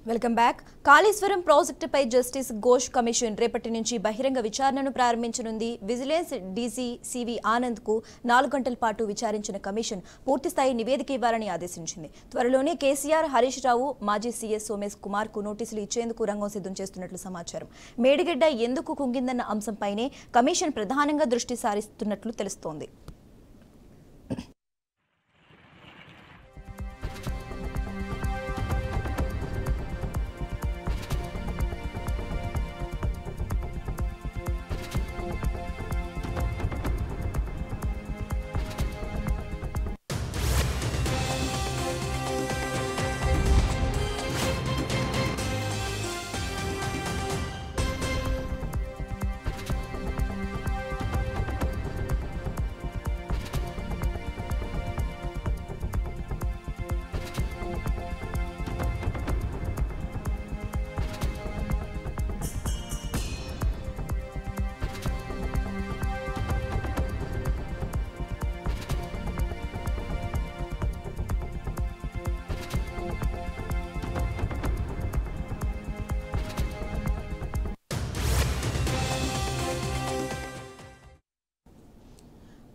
Welcome back. Kaleshwaram ప్రాజెక్టుపై justice Ghosh commission రేపటి నుంచి బహిరంగ విచారణను ప్రారంభించనుంది. విజిలెన్స్ డీసీ సివి ఆనంద్ కు 4 గంటల పాటు విచారించిన కమిషన్ పూర్తిస్థాయి నివేదిక ఇవ్వాలని ఆదేశించింది. త్వరలోనే కేసీఆర్, హరీష్ రావు, మాజీ సీఎస్ సోమేష్ కుమార్ కు నోటీసులు ఇచ్చేందుకు రంగం సిద్ధం చేస్తున్నట్లు సమాచారం. మేడిగడ్డ ఎందుకు కుంగిందన్న అంశంపైనే కమిషన్ ప్రధానంగా దృష్టి సారిస్తున్నట్లు తెలుస్తోంది.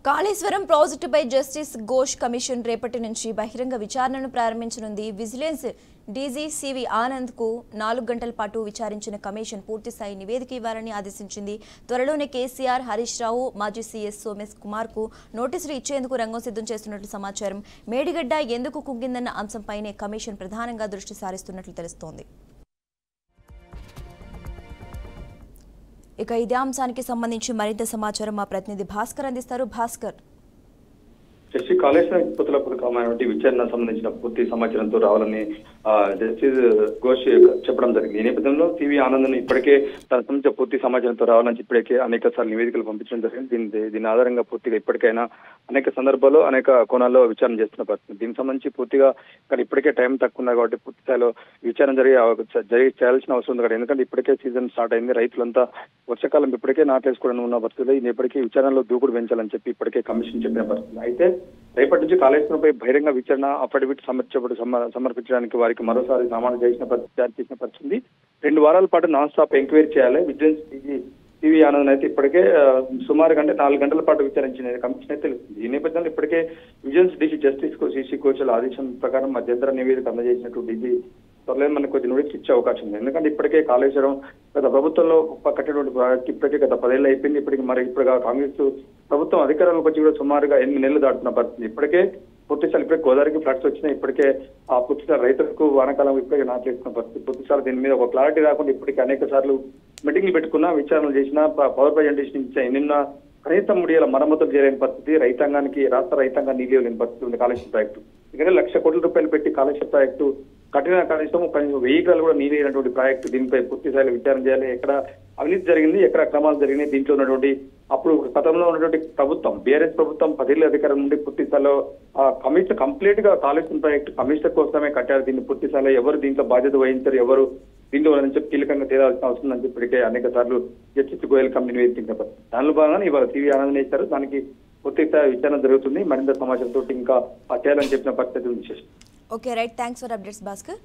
కాళేశ్వరం ప్రాజెక్టుపై జస్టిస్ ఘోష్ కమిషన్ రేపటి నుంచి బహిరంగ విచారణను ప్రారంభించనుంది. విజిలెన్స్ డీజీ సివి ఆనంద్ కు 4 గంటల పాటు విచారించిన కమిషన్ పూర్తిస్థాయి నివేదిక ఇవ్వాలని ఆదేశించింది. త్వరలోనే కేసీఆర్, హరీష్ రావు, మాజీ సీఎస్ సోమేష్ కుమార్ కు నోటీసులు ఇచ్చేందుకు రంగం సిద్ధం చేస్తున్నట్లు సమాచారం. మేడిగడ్డ ఎందుకు కుంగిందన్న అంశంపైనే కమిషన్ ప్రధానంగా దృష్టి సారిస్తున్నట్లు తెలుస్తోంది. ఇక ఇదే అంశానికి సంబంధించి మరింత సమాచారం మా ప్రతినిధి భాస్కర్ అందిస్తారు. భాస్కర్, కాళేశ్వరం ఎత్తిపోతల విచారణ సంబంధించిన పూర్తి సమాచారంతో రావాలని జస్టిస్ ఘోష్ చెప్పడం జరిగింది. ఈ నేపథ్యంలో సివి ఆనంద్ ఇప్పటికే తన సంబంధించిన పూర్తి సమాచారంతో రావాలని ఇప్పటికే అనేక సార్లు నివేదికలు పంపించడం జరిగింది. దీని ఆధారంగా పూర్తిగా ఇప్పటికైనా అనేక సందర్భాల్లో అనేక కోణాల్లో విచారణ చేస్తున్న పరిస్థితి. దీనికి సంబంధించి పూర్తిగా ఇక్కడ ఇప్పటికే టైం తక్కువ ఉంది కాబట్టి పూర్తి స్థాయిలో విచారణ చేయాల్సిన అవసరం ఉంది. ఎందుకంటే ఇప్పటికే సీజన్ స్టార్ట్ అయింది. రైతులంతా వర్షాకాలం ఇప్పటికే నాటేసుకోవడం ఉన్న పరిస్థితుల్లో ఇప్పటికీ విచారణలో దూకుడు పెంచాలని చెప్పి ఇప్పటికే కమిషన్ చెప్పిన పరిస్థితి. అయితే రేపటి నుంచి కాళేశ్వరంపై బహిరంగ విచారణ అఫిడవిట్ సమర్పించడానికి వారికి మరోసారి సామాన్లు చేసిన పరిస్థితి. 2 వారాల పాటు నాన్ స్టాప్ ఎంక్వైరీ చేయాలి. విజిలెన్స్ సివి ఆనంద్ అయితే ఇప్పటికే సుమారుగా 4 గంటల పాటు విచారించిన కమిషన్ అయితే తెలుస్తుంది. ఈ నేపథ్యంలో ఇప్పటికే vigilance DC justice CC Ghosh ఆదేశం ప్రకారం మధ్యంతర నివేదిక అందజేసినట్టు డీజీ త్వరలో మనకు కొద్ది నోటీస్ ఇచ్చే అవకాశం ఉంది. ఎందుకంటే ఇప్పటికే కాళేశ్వరం గత ప్రభుత్వంలో కట్టినటువంటి ప్రాజెక్ట్ ఇప్పటికే గత 10 ఏళ్ళు అయిపోయింది. ఇప్పుడు కాంగ్రెస్ ప్రభుత్వం అధికారంలోకి వచ్చి కూడా సుమారుగా 8 నెలలు దాటుతున్న పరిస్థితి. ఇప్పటికే పూర్తిసారి ఇప్పటికే గోదావరికి ఫ్లడ్స్ వచ్చినాయి. ఇప్పటికే ఆ పూర్తిసారి రైతులకు వానాకాలం ఇప్పటికే నాటేస్తున్న పరిస్థితి. పూర్తిసారి దీని మీద ఒక క్లారిటీ రాకుండా ఇప్పటికే అనేక సార్లు మీటింగ్లు పెట్టుకున్నా, విచారణలు చేసినా, పవర్ ప్రజెంటేషన్ ఇచ్చా, నిన్న కనీసం 3 ఏళ్ల మరమ్మతులు చేయలేని పరిస్థితి. రాష్ట్ర రైతాంగాన్ని నీళ్ళు లేని పరిస్థితి ఉంది. కాళేశ్వరం ప్రాజెక్టు ఎందుకంటే 1,00,000 కోట్ల రూపాయలు పెట్టి కాళేశ్వరం ప్రాజెక్టు కఠిన కనీసం 1000 ఎకరాలు కూడా నీరైనటువంటి ప్రాజెక్టు. దీనిపై పూర్తి స్థాయిలో విచారణ చేయాలి. ఎక్కడ అవినీతి జరిగింది, ఎక్కడ అక్రమాలు జరిగినాయి, దీంట్లో ఉన్నటువంటి అప్పుడు గతంలో ఉన్నటువంటి ప్రభుత్వం బీఆర్ఎస్ ప్రభుత్వం 10 ఏళ్ల అధికారం నుండి పూర్తి స్థాయిలో కమిషన్ కంప్లీట్ గా కాళేశ్వరం ప్రాజెక్టు కమిషన్ కోసమే కట్టారు. దీన్ని పూర్తి స్థాయిలో ఎవరు దీంట్లో బాధ్యత వహించారు, ఎవరు దీంట్లో అని చెప్పి కీలకంగా తేలాల్సిన అవసరం ఉందని చెప్పి ఇప్పటికే అనేక సార్లు జస్టిస్ గోయల్ కమిటీ నివేదించిన దానిలో భాగంగా ఇవాళ సివి ఆనంద్ ఇచ్చారు. దానికి పూర్తి స్థాయి విచారణ జరుగుతుంది. మరింత సమాచారంతో ఇంకా చేయాలని చెప్పిన పరిస్థితి విశేషం. Okay, right. Thanks for updates Bhaskar.